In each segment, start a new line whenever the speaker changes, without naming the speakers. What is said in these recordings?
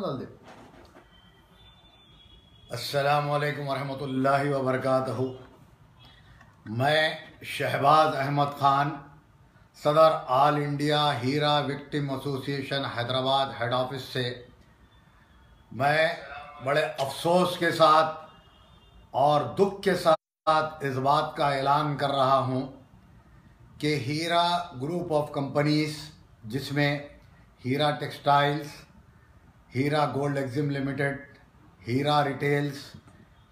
डाल दे। अस्सलामुअलैकुम वरहमतुल्लाहि वबरकातुहू। मैं शहबाज अहमद ख़ान, सदर all India Heera victim association Hyderabad head office से मैं बड़े अफसोस के साथ और दुख के साथ इस बात का ऐलान कर रहा हूँ कि हीरा ग्रुप ऑफ कंपनीज़, जिसमें हीरा टेक्सटाइल्स, हीरा गोल्ड एक्जिम लिमिटेड, हीरा रिटेल्स,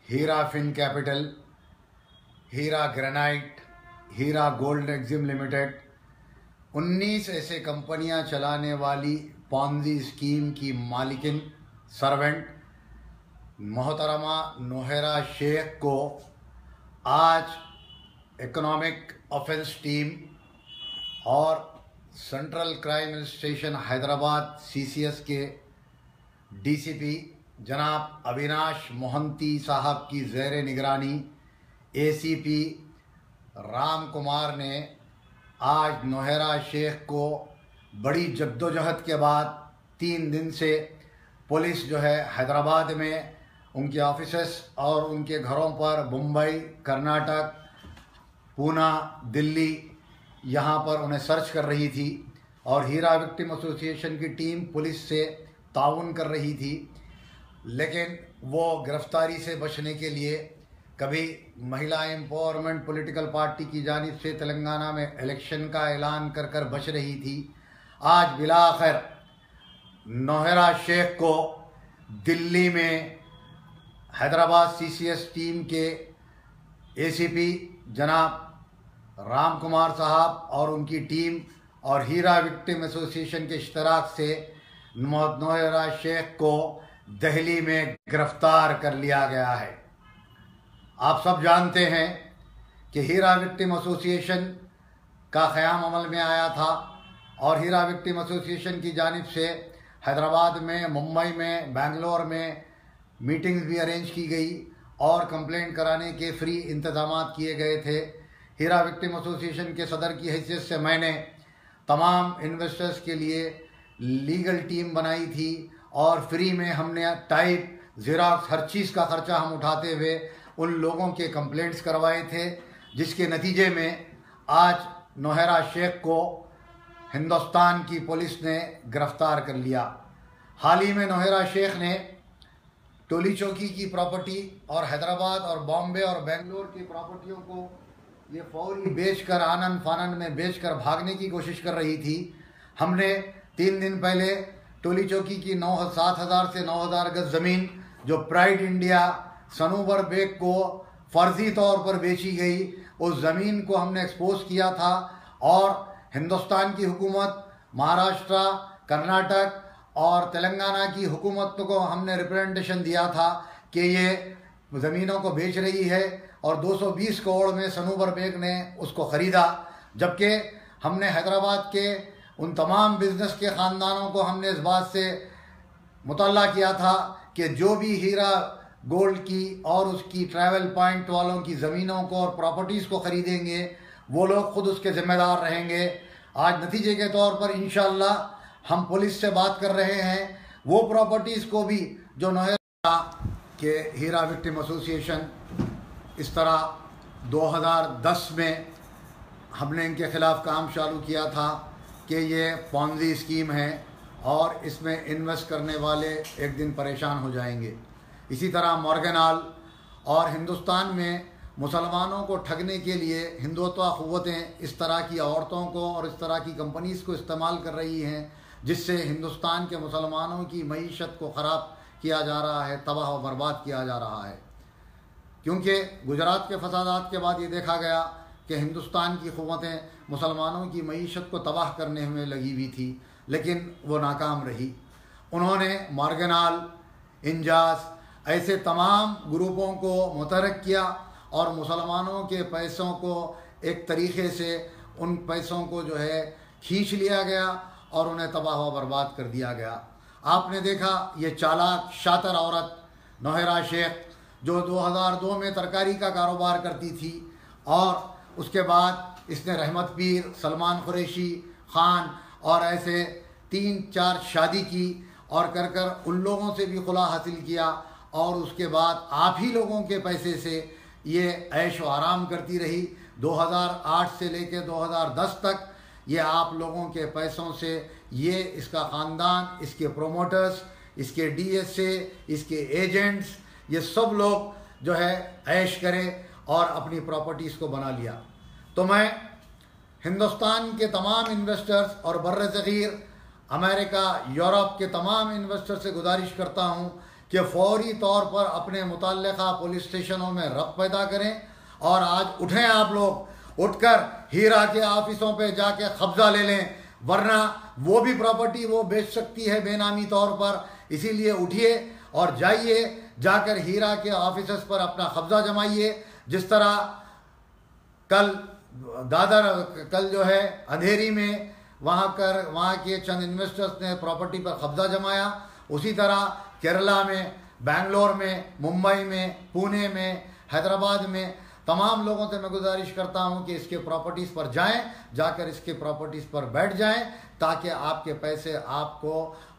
हीरा फिन कैपिटल, हीरा ग्रेनाइट, हीरा गोल्ड एक्जिम लिमिटेड, 19 ऐसे कंपनियां चलाने वाली पॉन्जी स्कीम की मालिकिन सर्वेंट मोहतरमा नोहेरा शेख को आज इकोनॉमिक ऑफेंस टीम और central crime station Hyderabad CCS के DCP जनाब अविनाश मोहंती साहब की ज़ेर निगरानी ACP राम कुमार ने आज नोहेरा शेख को बड़ी जद्दोजहद के बाद 3 दिन से पुलिस जो है हैदराबाद में उनके ऑफिसेस और उनके घरों पर मुंबई, कर्नाटक, पूना, दिल्ली यहाँ पर उन्हें सर्च कर रही थी और हीरा विक्टिम एसोसिएशन की टीम पुलिस से ताउन कर रही थी। लेकिन वो गिरफ्तारी से बचने के लिए कभी महिला एम्पावरमेंट पॉलिटिकल पार्टी की जानिब से तेलंगाना में इलेक्शन का ऐलान कर कर बच रही थी। आज बिलाखिर नोहेरा शेख को दिल्ली में हैदराबाद CCS टीम के ACP जनाब राम कुमार साहब और उनकी टीम और हीरा विक्टिम एसोसिएशन के इश्तराक से नोहेरा शेख को दिल्ली में गिरफ्तार कर लिया गया है। आप सब जानते हैं कि हीरा विक्टिम एसोसिएशन का क़याम अमल में आया था और हीरा विक्टिम एसोसिएशन की जानिब से हैदराबाद में, मुंबई में, बेंगलोर में मीटिंग्स भी अरेंज की गई और कंप्लेंट कराने के फ्री इंतजाम किए गए थे। हीरा विक्टिम एसोसिएशन के सदर की हैसियत से मैंने तमाम इन्वेस्टर्स के लिए लीगल टीम बनाई थी और फ्री में हमने टाइप, ज़ेरॉक्स, हर चीज़ का ख़र्चा हम उठाते हुए उन लोगों के कंप्लेंट्स करवाए थे, जिसके नतीजे में आज नोहेरा शेख को हिंदुस्तान की पुलिस ने गिरफ़्तार कर लिया। हाल ही में नोहेरा शेख ने टोली चौकी की प्रॉपर्टी और हैदराबाद और बॉम्बे और बेंगलोर की प्रॉपर्टियों को ये फौरी बेचकर, आनन फानन में बेचकर भागने की कोशिश कर रही थी। हमने 3 दिन पहले टोली चौकी की 7,000 से 9,000 गज ज़मीन जो प्राइड इंडिया सनूबर बेग को फ़र्जी तौर पर बेची गई, उस ज़मीन को हमने एक्सपोज किया था और हिंदुस्तान की हुकूमत, महाराष्ट्र, कर्नाटक और तेलंगाना की हुकूमत को हमने रिप्रेजेंटेशन दिया था कि ये ज़मीनों को बेच रही है और 220 करोड़ में सनूबर बेग ने उसको ख़रीदा। जबकि हमने हैदराबाद के उन तमाम बिज़नेस के ख़ानदानों को हमने इस बात से मुतल्ला किया था कि जो भी हीरा गोल्ड की और उसकी ट्रैवल पॉइंट वालों की ज़मीनों को और प्रॉपर्टीज़ को ख़रीदेंगे, वो लोग ख़ुद उसके ज़िम्मेदार रहेंगे। आज नतीजे के तौर पर इंशाअल्लाह हम पुलिस से बात कर रहे हैं, वो प्रॉपर्टीज़ को भी जो नोहेरा के हीरा विक्टिम एसोसिएशन इस तरह 2010 में हमने इनके ख़िलाफ़ काम चालू किया था कि ये पॉन्जी स्कीम है और इसमें इन्वेस्ट करने वाले एक दिन परेशान हो जाएंगे। इसी तरह मॉर्गन और हिंदुस्तान में मुसलमानों को ठगने के लिए हिंदुत्व क़ुव्वतें इस तरह की औरतों को और इस तरह की कंपनीज़ को इस्तेमाल कर रही हैं, जिससे हिंदुस्तान के मुसलमानों की मईशत को ख़राब किया जा रहा है, तबाह व बर्बाद किया जा रहा है। क्योंकि गुजरात के फसादात के बाद ये देखा गया कि हिंदुस्तान की क़ुव्वतें मुसलमानों की मईशत को तबाह करने में लगी हुई थी, लेकिन वो नाकाम रही। उन्होंने मॉर्गन, इंजास ऐसे तमाम ग्रुपों को मुतहर्रिक किया और मुसलमानों के पैसों को एक तरीक़े से उन पैसों को जो है खींच लिया गया और उन्हें तबाह व बर्बाद कर दिया गया। आपने देखा ये चालाक शातिर औरत नोहेरा शेख जो 2002 में तरकारी का कारोबार करती थी और उसके बाद इसने रहमत पीर, सलमान कुरैशी, ख़ान और ऐसे 3-4 शादी की और कर कर उन लोगों से भी खुला हासिल किया, और उसके बाद आप ही लोगों के पैसे से ये ऐश व आराम करती रही। 2008 से लेकर 2010 तक ये आप लोगों के पैसों से ये इसका ख़ानदान, इसके प्रोमोटर्स, इसके DSA, इसके एजेंट्स, ये सब लोग जो है ऐश करें और अपनी प्रॉपर्टीज़ को बना लिया। तो मैं हिंदुस्तान के तमाम इन्वेस्टर्स और बर्र सग़ीर अमेरिका, यूरोप के तमाम इन्वेस्टर से गुजारिश करता हूँ कि फ़ौरी तौर पर अपने मुतल्लिक़ा पुलिस स्टेशनों में रब्त पैदा करें और आज उठें, आप लोग उठकर हीरा के ऑफिसों पे जाके कब्ज़ा ले लें, वरना वो भी प्रॉपर्टी वो बेच सकती है बेनामी तौर पर। इसीलिए उठिए और जाइए, जाकर हीरा के ऑफिसर्स पर अपना कब्ज़ा जमाइए। जिस तरह कल जो है अंधेरी में वहाँ के चंद इन्वेस्टर्स ने प्रॉपर्टी पर कब्ज़ा जमाया, उसी तरह केरला में, बेंगलोर में, मुंबई में, पुणे में, हैदराबाद में तमाम लोगों से मैं गुजारिश करता हूं कि इसके प्रॉपर्टीज़ पर जाएं, जाकर इसके प्रॉपर्टीज़ पर बैठ जाएं ताकि आपके पैसे आपको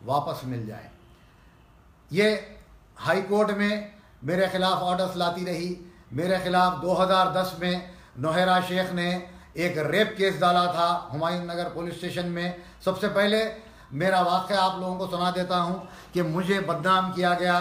वापस मिल जाएं। ये हाई कोर्ट में मेरे ख़िलाफ़ ऑर्डर्स लाती रही। मेरे ख़िलाफ़ 2010 में नोहेरा शेख ने एक रेप केस डाला था हुमायूं नगर पुलिस स्टेशन में। सबसे पहले मेरा वाक़या आप लोगों को सुना देता हूं कि मुझे बदनाम किया गया,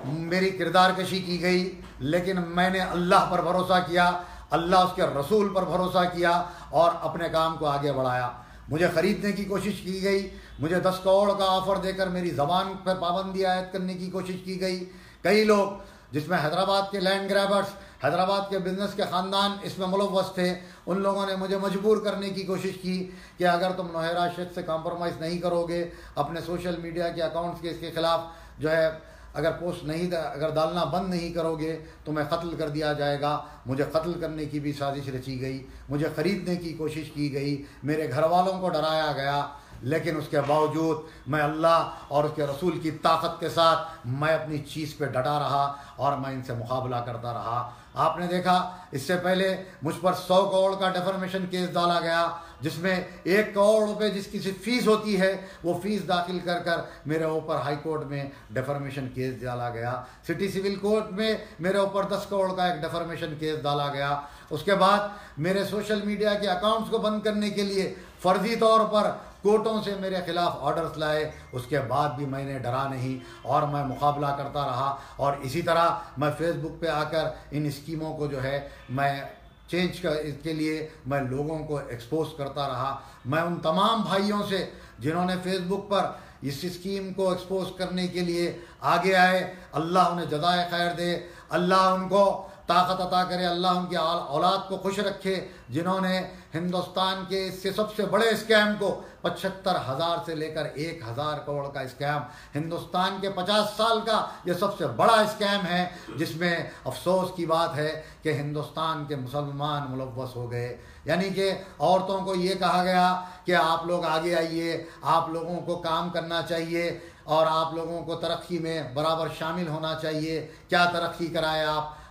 मेरी किरदार कशी की गई, लेकिन मैंने अल्लाह पर भरोसा किया, अल्लाह उसके रसूल पर भरोसा किया और अपने काम को आगे बढ़ाया। मुझे ख़रीदने की कोशिश की गई, मुझे 10 करोड़ का ऑफ़र देकर मेरी ज़बान पर पाबंदी आयद करने की कोशिश की गई। कई लोग, जिसमें हैदराबाद के लैंड ग्रैबर्स, हैदराबाद के बिज़नेस के ख़ानदान इसमें मुलव्वस थे, उन लोगों ने मुझे मजबूर करने की कोशिश की कि अगर तुम नोहेरा शेख से कॉम्प्रोमाइज़ नहीं करोगे, अपने सोशल मीडिया के अकाउंट्स के इसके ख़िलाफ़ जो है अगर पोस्ट नहीं, अगर डालना बंद नहीं करोगे तो मैं कत्ल कर दिया जाएगा। मुझे कत्ल करने की भी साजिश रची गई, मुझे ख़रीदने की कोशिश की गई, मेरे घर वालों को डराया गया, लेकिन उसके बावजूद मैं अल्लाह और उसके रसूल की ताकत के साथ मैं अपनी चीज़ पे डटा रहा और मैं इनसे मुकाबला करता रहा। आपने देखा इससे पहले मुझ पर 100 करोड़ का डेफर्मेशन केस डाला गया, जिसमें 1 करोड़ रुपए जिसकी सिर्फ फ़ीस होती है वो फ़ीस दाखिल कर कर मेरे ऊपर हाई कोर्ट में डेफर्मेशन केस डाला गया। सिटी सिविल कोर्ट में मेरे ऊपर 10 करोड़ का एक डेफर्मेशन केस डाला गया। उसके बाद मेरे सोशल मीडिया के अकाउंट्स को बंद करने के लिए फ़र्जी तौर पर कोर्टों से मेरे ख़िलाफ़ ऑर्डर्स लाए। उसके बाद भी मैंने डरा नहीं और मैं मुकाबला करता रहा। और इसी तरह मैं फ़ेसबुक पे आकर इन स्कीमों को जो है मैं चेंज कर, इसके लिए मैं लोगों को एक्सपोज करता रहा। मैं उन तमाम भाइयों से जिन्होंने फ़ेसबुक पर इस स्कीम को एक्सपोज करने के लिए आगे आए, अल्लाह उन्हें जज़ाए खैर दे, अल्लाह उनको ताकत अता करे, अल्लाह उनकी औलाद को खुश रखे, जिन्होंने हिंदुस्तान के इससे सबसे बड़े स्कैम को 75,000 से लेकर 1,000 करोड़ का स्कैम, हिंदुस्तान के 50 साल का ये सबसे बड़ा स्कैम है, जिसमें अफसोस की बात है कि हिंदुस्तान के मुसलमान मुलव्वस हो गए। यानी कि औरतों को ये कहा गया कि आप लोग आगे आइए, आप लोगों को काम करना चाहिए और आप लोगों को तरक्की में बराबर शामिल होना चाहिए। क्या तरक्की कराए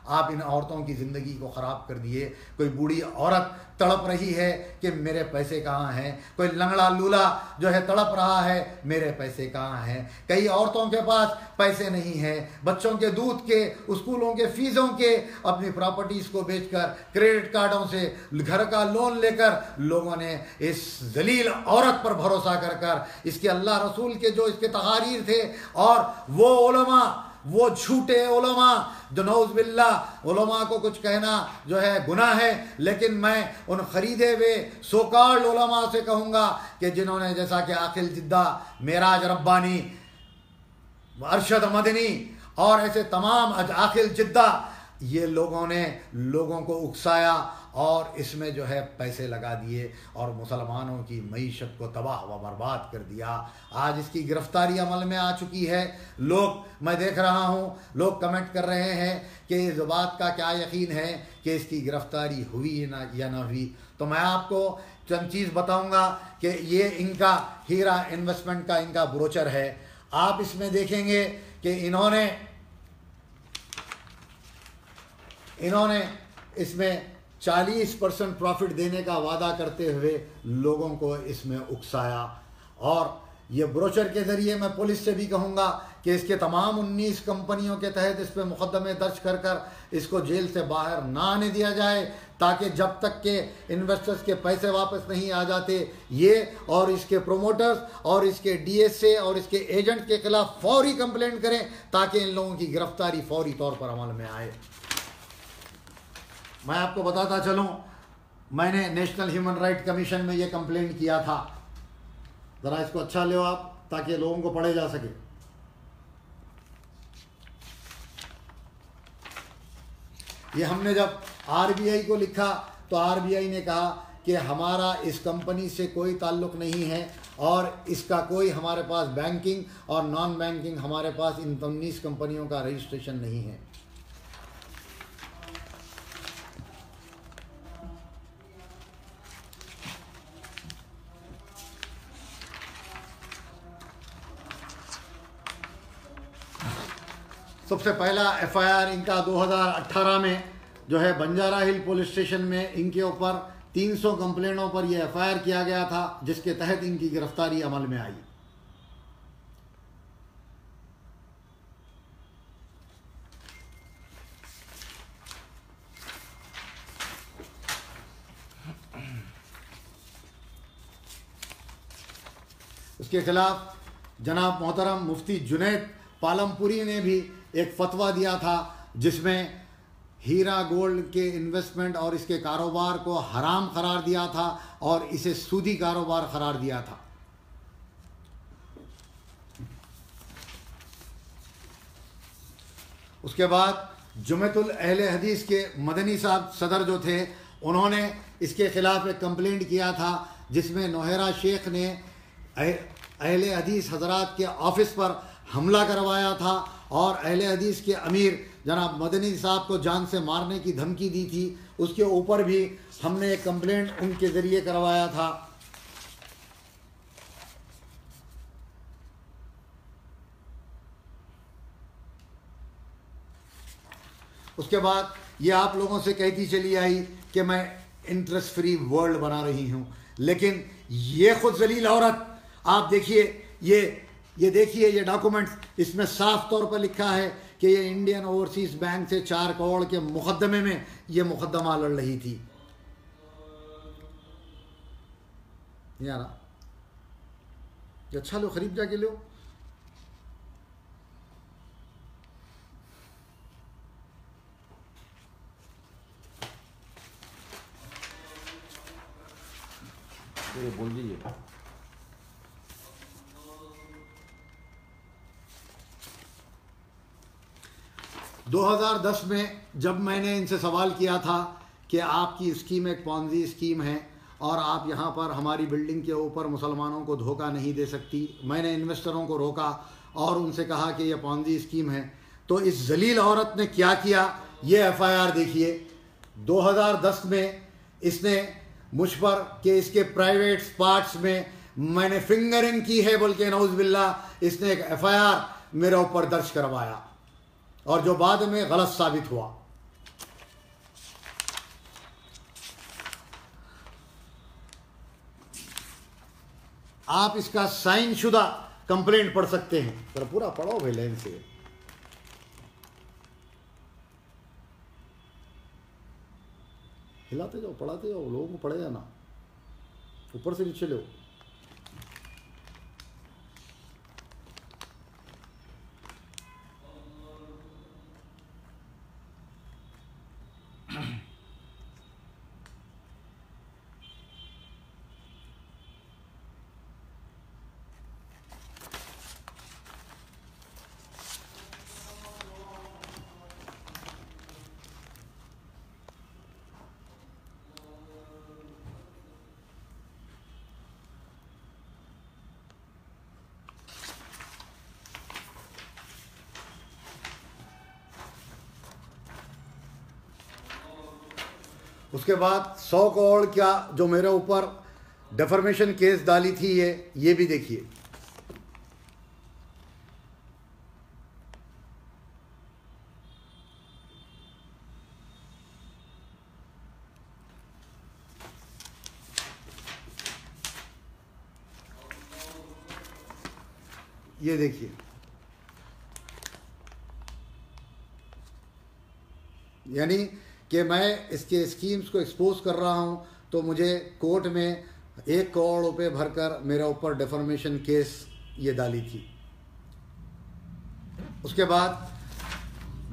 आप इन औरतों की ज़िंदगी को ख़राब कर दिए। कोई बूढ़ी औरत तड़प रही है कि मेरे पैसे कहाँ हैं, कोई लंगड़ा लूला जो है तड़प रहा है मेरे पैसे कहाँ हैं। कई औरतों के पास पैसे नहीं हैं, बच्चों के दूध के, स्कूलों के फ़ीसों के, अपनी प्रॉपर्टीज़ को बेचकर, क्रेडिट कार्डों से घर का लोन लेकर लोगों ने इस जलील औरत पर भरोसा कर कर इसके अल्लाह रसूल के जो इसके तकारीर थे और वो उलमा, वो झूठे उलमा जो नौज़ बिल्लाह उलमा को कुछ कहना जो है गुनाह है, लेकिन मैं उन ख़रीदे हुए सोकाल्ड उलमा से कहूँगा कि जिन्होंने जैसा कि आखिल जिद्दा, मेराज रब्बानी, अरशद मदनी और ऐसे तमाम आखिल जिद्दा, ये लोगों ने लोगों को उकसाया और इसमें जो है पैसे लगा दिए और मुसलमानों की मईशत को तबाह व बर्बाद कर दिया। आज इसकी गिरफ्तारी अमल में आ चुकी है। लोग, मैं देख रहा हूँ, लोग कमेंट कर रहे हैं कि इस बात का क्या यकीन है कि इसकी गिरफ्तारी हुई या ना हुई। तो मैं आपको चंद चीज़ बताऊँगा कि ये इनका हीरा इन्वेस्टमेंट का इनका ब्रोचर है। आप इसमें देखेंगे कि इन्होंने इसमें 40% प्रॉफिट देने का वादा करते हुए लोगों को इसमें उकसाया और ये ब्रोशर के ज़रिए मैं पुलिस से भी कहूँगा कि इसके तमाम 19 कंपनियों के तहत इस पर मुकदमे दर्ज कर कर इसको जेल से बाहर ना आने दिया जाए, ताकि जब तक के इन्वेस्टर्स के पैसे वापस नहीं आ जाते ये और इसके प्रोमोटर्स और इसके डीएसए और इसके एजेंट के खिलाफ फौरी कंप्लेंट करें, ताकि इन लोगों की गिरफ्तारी फौरी तौर पर अमल में आए। मैं आपको बताता चलूँ, मैंने नेशनल ह्यूमन राइट कमीशन में ये कंप्लेंट किया था। ज़रा इसको अच्छा लो आप, ताकि लोगों को पढ़े जा सके। ये हमने जब आरबीआई को लिखा तो आरबीआई ने कहा कि हमारा इस कंपनी से कोई ताल्लुक़ नहीं है और इसका कोई हमारे पास बैंकिंग और नॉन बैंकिंग हमारे पास इन 19 कंपनियों का रजिस्ट्रेशन नहीं है। सबसे पहला एफआईआर इनका 2018 में जो है बंजारा हिल पुलिस स्टेशन में इनके ऊपर 300 कंप्लेनों पर यह एफआईआर किया गया था, जिसके तहत इनकी गिरफ्तारी अमल में आई। उसके खिलाफ जनाब मोहतरम मुफ्ती जुनैद पालमपुरी ने भी एक फतवा दिया था, जिसमें हीरा गोल्ड के इन्वेस्टमेंट और इसके कारोबार को हराम करार दिया था और इसे सूदी कारोबार करार दिया था। उसके बाद जुमेतुल अहले हदीस के मदनी साहब सदर जो थे, उन्होंने इसके खिलाफ एक कंप्लेंट किया था, जिसमें नौहरा शेख ने अहले हदीस हजरात के ऑफिस पर हमला करवाया था और अहले हदीस के अमीर जनाब मदनी साहब को जान से मारने की धमकी दी थी। उसके ऊपर भी हमने एक कंप्लेंट उनके ज़रिए करवाया था। उसके बाद ये आप लोगों से कहती चली आई कि मैं इंटरेस्ट फ्री वर्ल्ड बना रही हूँ, लेकिन ये खुद जलील औरत, आप देखिए ये देखिए ये डॉक्यूमेंट्स, इसमें साफ तौर पर लिखा है कि ये इंडियन ओवरसीज बैंक से 4 करोड़ के मुकदमे में ये मुकदमा लड़ रही थी। यार अच्छा लो, खरीद जाके लो। बोल दीजिए। दो 2010 में जब मैंने इनसे सवाल किया था कि आपकी स्कीम एक पॉन्जी स्कीम है और आप यहाँ पर हमारी बिल्डिंग के ऊपर मुसलमानों को धोखा नहीं दे सकती, मैंने इन्वेस्टरों को रोका और उनसे कहा कि यह पॉन्जी स्कीम है, तो इस जलील औरत ने क्या किया, ये एफआईआर देखिए। 2010 में इसने मुझ पर कि इसके प्राइवेट पार्ट्स में मैंने फिंगरिंग की है बोल के नऊज़ बिल्लाह इसने एक एफआईआर मेरे ऊपर दर्ज करवाया, और जो बाद में गलत साबित हुआ। आप इसका साइन शुदा कंप्लेंट पढ़ सकते हैं, पर पूरा पढ़ो भाई लाइन से। हिलाते जाओ, पढ़ाते जाओ, लोगों को पढ़े जाना, ऊपर से नीचे लो। उसके बाद 100 करोड़ का जो मेरे ऊपर डेफर्मेशन केस डाली थी ये भी देखिए। ये देखिए, यानी कि मैं इसके स्कीम्स को एक्सपोज कर रहा हूँ, तो मुझे कोर्ट में 1 करोड़ रुपए भरकर मेरे ऊपर डिफॉर्मेशन केस ये डाली थी। उसके बाद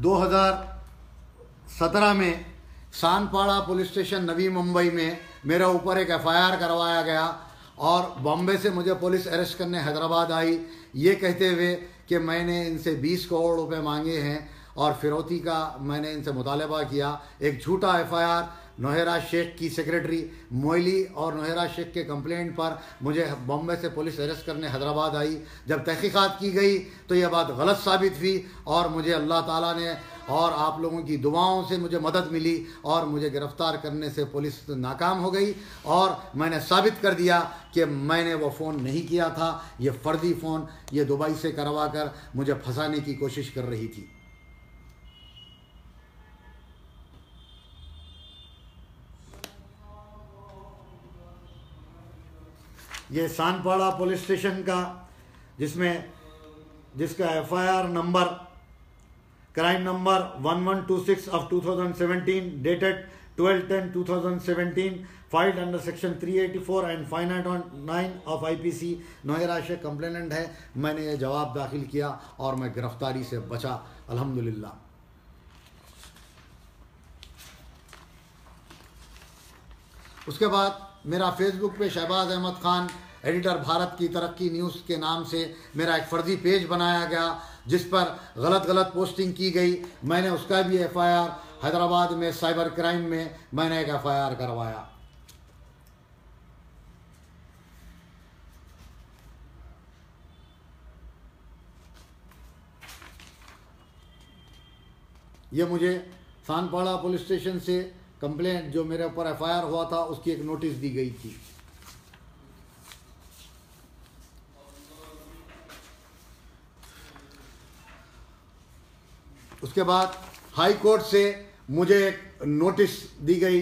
2017 में सानपाड़ा पुलिस स्टेशन नवी मुंबई में मेरे ऊपर एक एफआईआर करवाया गया और बॉम्बे से मुझे पुलिस अरेस्ट करने हैदराबाद आई, ये कहते हुए कि मैंने इनसे 20 करोड़ रुपए मांगे हैं और फिरौती का मैंने इनसे मुतालबा किया। एक झूठा एफआईआर नौहेरा शेख की सेक्रेटरी मोइली और नौहेरा शेख के कंप्लेंट पर मुझे बॉम्बे से पुलिस अरेस्ट करने हैदराबाद आई। जब तहकीकात की गई तो यह बात गलत साबित हुई और मुझे अल्लाह ताला ने और आप लोगों की दुआओं से मुझे मदद मिली और मुझे गिरफ़्तार करने से पुलिस नाकाम हो गई और मैंने साबित कर दिया कि मैंने वो फ़ोन नहीं किया था, ये फ़र्जी फ़ोन ये दुबई से करवा कर मुझे फंसाने की कोशिश कर रही थी। ये सानपाड़ा पुलिस स्टेशन का जिसका FIR number crime number 1126 of 2017 dated 12/10/2017 filed under section 384 and 599 of IPC Nowhera Shaikh complainant है। मैंने ये जवाब दाखिल किया और मैं गिरफ्तारी से बचा अल्हम्दुलिल्लाह। उसके बाद मेरा फेसबुक पे शहबाज अहमद ख़ान एडिटर भारत की तरक्की न्यूज़ के नाम से मेरा एक फ़र्जी पेज बनाया गया जिस पर गलत पोस्टिंग की गई। मैंने उसका भी एफआईआर हैदराबाद में साइबर क्राइम में मैंने एक एफआईआर करवाया। ये मुझे सानपाड़ा पुलिस स्टेशन से कंप्लेंट जो मेरे ऊपर एफआईआर हुआ था उसकी एक नोटिस दी गई थी। उसके बाद हाई कोर्ट से मुझे एक नोटिस दी गई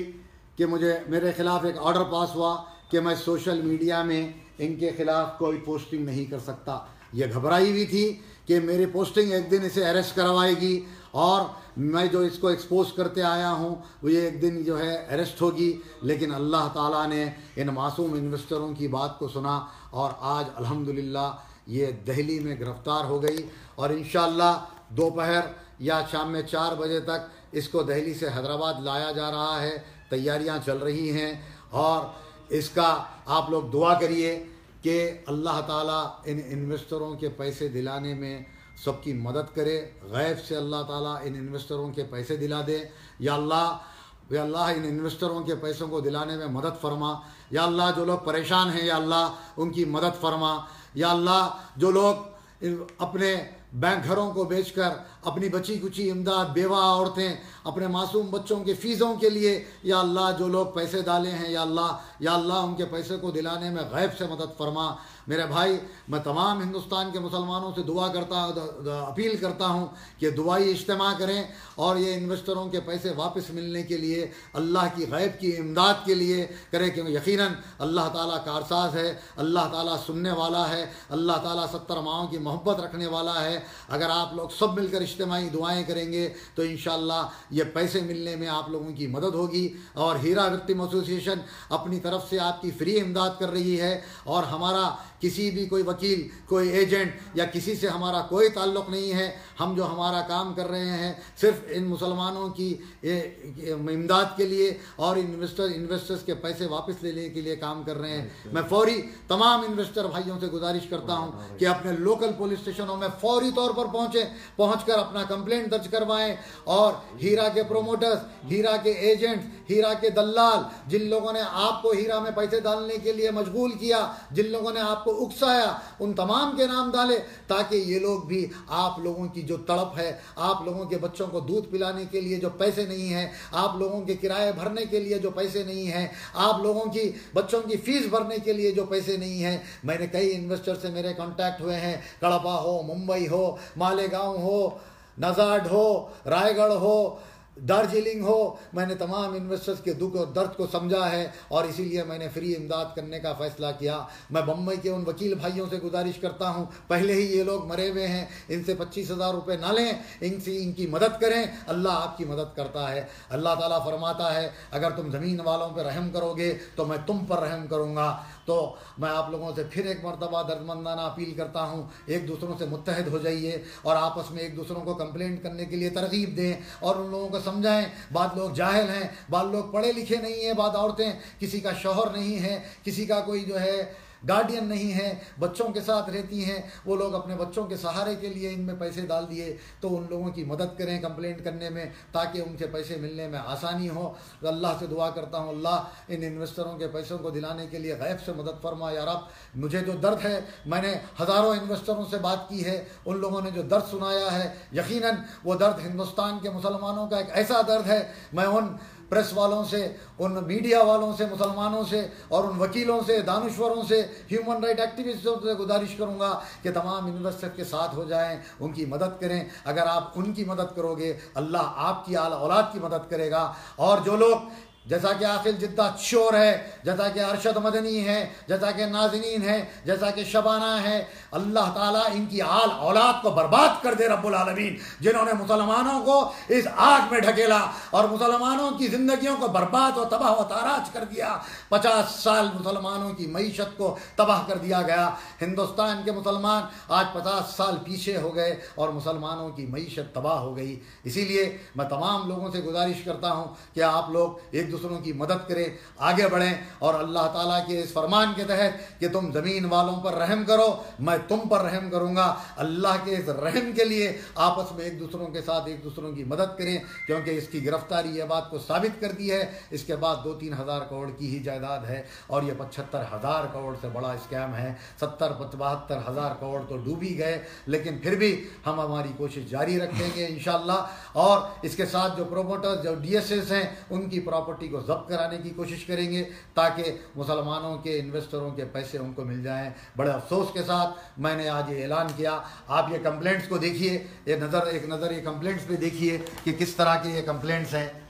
कि मेरे खिलाफ एक ऑर्डर पास हुआ कि मैं सोशल मीडिया में इनके खिलाफ कोई पोस्टिंग नहीं कर सकता। ये घबराई हुई थी कि मेरी पोस्टिंग एक दिन इसे अरेस्ट करवाएगी और मैं जो इसको एक्सपोज करते आया हूँ वो ये एक दिन जो है अरेस्ट होगी। लेकिन अल्लाह ताला ने इन मासूम इन्वेस्टरों की बात को सुना और आज अल्हम्दुलिल्लाह ये दिल्ली में गिरफ़्तार हो गई और इंशाअल्लाह दोपहर या शाम में 4 बजे तक इसको दिल्ली से हैदराबाद लाया जा रहा है। तैयारियां चल रही हैं और इसका आप लोग दुआ करिए कि अल्लाह ताला इन इन्वेस्टरों के पैसे दिलाने में सबकी मदद करे। गैब से अल्लाह ताला इन इन्वेस्टरों के पैसे दिला दे। या अल्लाह इन इन्वेस्टरों के पैसों को दिलाने में मदद फरमा। या अल्लाह जो लोग परेशान हैं या अल्लाह उनकी मदद फरमा। या अल्लाह जो लोग अपने बैंक घरों को बेचकर अपनी बची कुची इमदाद, बेवा औरतें, अपने मासूम बच्चों के फ़ीसों के लिए या अल्लाह जो लोग पैसे डाले हैं या अल्लाह उनके पैसे को दिलाने में गैब से मदद फरमा। मेरे भाई, मैं तमाम हिंदुस्तान के मुसलमानों से दुआ अपील करता हूँ कि दुआई इज्तिमा करें और ये इन्वेस्टरों के पैसे वापस मिलने के लिए अल्लाह की गैब की इमदाद के लिए करें, क्योंकि यकीनन अल्लाह ताला कारसाज है, अल्लाह ताला सुनने वाला है, अल्लाह ताला 70 माओं की मोहब्बत रखने वाला है। अगर आप लोग सब मिलकर इज्तिमाई दुआएँ करेंगे तो इंशाअल्लाह ये पैसे मिलने में आप लोगों की मदद होगी। और हीरा विक्टिम एसोसिएशन अपनी तरफ से आपकी फ्री इमदाद कर रही है और हमारा किसी भी कोई वकील, कोई एजेंट या किसी से हमारा कोई ताल्लुक़ नहीं है। हम जो हमारा काम कर रहे हैं सिर्फ इन मुसलमानों की इमदाद के लिए और इन्वेस्टर्स के पैसे वापस लेने के लिए काम कर रहे हैं। मैं फौरी तमाम इन्वेस्टर भाइयों से गुजारिश करता हूं कि अपने लोकल पुलिस स्टेशनों में फौरी तौर पर पहुंचकर अपना कंप्लेंट दर्ज करवाएं और हीरा के प्रोमोटर्स, हीरा के एजेंट्स, हीरा के दलाल, जिन लोगों ने आपको हीरा में पैसे डालने के लिए मजबूर किया, जिन लोगों ने आपको उकसाया, उन तमाम के नाम डाले ताकि ये लोग भी आप लोगों की जो तड़प है, आप लोगों के बच्चों को दूध पिलाने के लिए जो पैसे नहीं हैं, आप लोगों के किराए भरने के लिए जो पैसे नहीं हैं, आप लोगों की बच्चों की फीस भरने के लिए जो पैसे नहीं हैं। मैंने कई इन्वेस्टर से मेरे कांटेक्ट हुए हैं, कड़पा हो, मुंबई हो, मालेगांव हो, नजाड हो, रायगढ़ हो, दार्जिलिंग हो, मैंने तमाम इन्वेस्टर्स के दुख और दर्द को समझा है और इसीलिए मैंने फ्री इमदाद करने का फ़ैसला किया। मैं बम्बई के उन वकील भाइयों से गुजारिश करता हूँ, पहले ही ये लोग मरे हुए हैं, इनसे 25,000 रुपये ना लें, इनसे इनकी मदद करें, अल्लाह आपकी मदद करता है। अल्लाह ताला फरमाता है अगर तुम ज़मीन वालों पर रहम करोगे तो मैं तुम पर रहम करूँगा। तो मैं आप लोगों से फिर एक मरतबा दर्दमंदाना अपील करता हूँ, एक दूसरों से मुत्तहद हो जाइए और आपस में एक दूसरों को कंप्लेंट करने के लिए तरगीब दें और उन लोगों को समझाएं। बाद लोग जाहिल हैं, बाद लोग पढ़े लिखे नहीं हैं, बाद औरतें किसी का शौहर नहीं है, किसी का कोई जो है गार्डियन नहीं है, बच्चों के साथ रहती हैं, वो लोग अपने बच्चों के सहारे के लिए इनमें पैसे डाल दिए। तो उन लोगों की मदद करें कंप्लेंट करने में, ताकि उनके पैसे मिलने में आसानी हो। तो अल्लाह से दुआ करता हूँ अल्लाह इन इन्वेस्टरों के पैसों को दिलाने के लिए गैब से मदद फरमा। या रब, मुझे जो दर्द है, मैंने हज़ारों इन्वेस्टरों से बात की है, उन लोगों ने जो दर्द सुनाया है, यकीनन वो दर्द हिंदुस्तान के मुसलमानों का एक ऐसा दर्द है। मैं उन प्रेस वालों से, उन मीडिया वालों से, मुसलमानों से और उन वकीलों से, दानिश्वरों से, ह्यूमन राइट एक्टिविस्टों से गुजारिश करूंगा कि तमाम इन्वेस्टर के साथ हो जाएं, उनकी मदद करें। अगर आप उनकी मदद करोगे, अल्लाह आपकी आल औलाद की मदद करेगा। और जो लोग, जैसा कि आखिल जिद्दा शोर है, जैसा कि अरशद मदनी है, जैसा कि नाज़नीन है, जैसा कि शबाना है, अल्लाह ताला इनकी आल औलाद को बर्बाद कर दे रब्बुल आलमीन, जिन्होंने मुसलमानों को इस आग में ढकेला और मुसलमानों की ज़िंदगियों को बर्बाद और तबाह व ताराज कर दिया। 50 साल मुसलमानों की मईशत को तबाह कर दिया गया। हिंदुस्तान के मुसलमान आज 50 साल पीछे हो गए और मुसलमानों की मईशत तबाह हो गई। इसीलिए मैं तमाम लोगों से गुजारिश करता हूँ कि आप लोग एक दूसरों की मदद करें, आगे बढ़ें और अल्लाह ताला के इस फरमान के तहत कि तुम ज़मीन वालों पर रहम करो, मैं तुम पर रहम करूँगा, अल्लाह के इस रहम के लिए आपस में एक दूसरों के साथ एक दूसरों की मदद करें। क्योंकि इसकी गिरफ्तारी ये बात को साबित करती है, इसके बाद 2-3 हज़ार करोड़ की ही जायदाद है और ये 75,000 करोड़ से बड़ा स्कैम है। 70-72 हज़ार करोड़ तो डूब ही गए, लेकिन फिर भी हम हमारी कोशिश जारी रखेंगे इंशाअल्लाह। और इसके साथ जो प्रोमोटर्स, जो DSS हैं, उनकी प्रॉपर्टी को जब्त कराने की कोशिश करेंगे ताकि मुसलमानों के इन्वेस्टरों के पैसे उनको मिल जाएं। बड़े अफसोस के साथ मैंने आज ये ऐलान किया। आप ये कंप्लेंट्स को देखिए, एक नज़र ये कंप्लेंट्स पे देखिए कि किस तरह के ये कंप्लेंट्स हैं।